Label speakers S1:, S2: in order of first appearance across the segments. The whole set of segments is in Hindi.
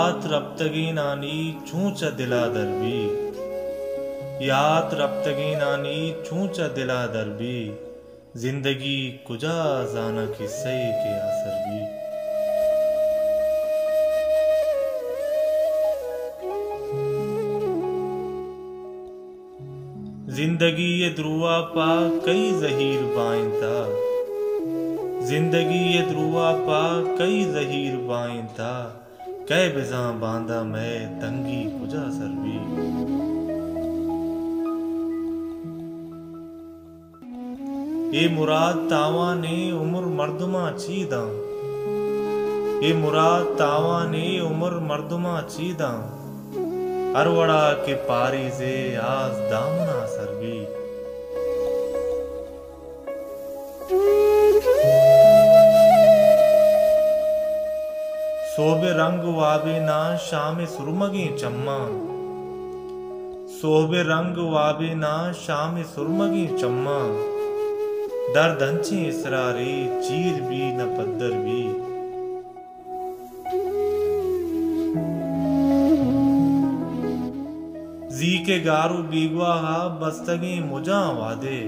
S1: यात रब्तगी नानी चूंच दिला दरबी, यात रब्तगी नानी चूंच दिला दरबी, जिंदगी कुजा जाना किस्से के असर भी। जिंदगी ये ध्रुआ पा कई जहीर बाइंता, जिंदगी ये ध्रुआ पा कई जहीर बाइंता, कै बिजा बांधा मैं तंगी कुजा सरबी। ए मुराद तावा ने उम्र मर्दमा चीदा, ए मुराद तावा ने उम्र मर्दमा चीदा, अरवड़ा के पारी से आज दामना सरबी। सोबे रंग वाबे ना शाम सुरमगे चम्मा, सोबे रंग वाबे ना शाम सुरमगे चम्मा, दर्द अंचे इसरारे चीर भी न पद्दर भी। जी के गारू बीगवा हा बस्तगे मुजा वादे,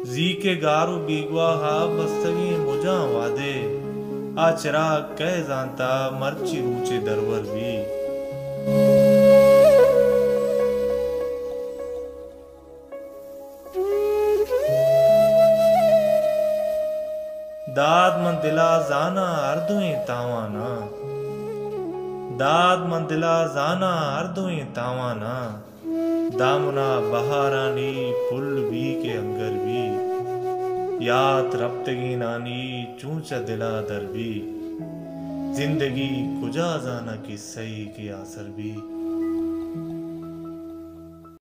S1: जी के गारू बीगवा हा बस्तगे मुजा वादे, आचरा कह जानता मर्ची रूचे दरवर भी। दाद मन दिला जाना अर्दुए तावाना, दाद मन दिला जाना अर्दुए तावाना, दामना बहारानी फुल भी के अंगर भी, यात रब्तगी नानी चूंचा दिला दरबी, जिंदगी कुजा जाना की सही के असर भी।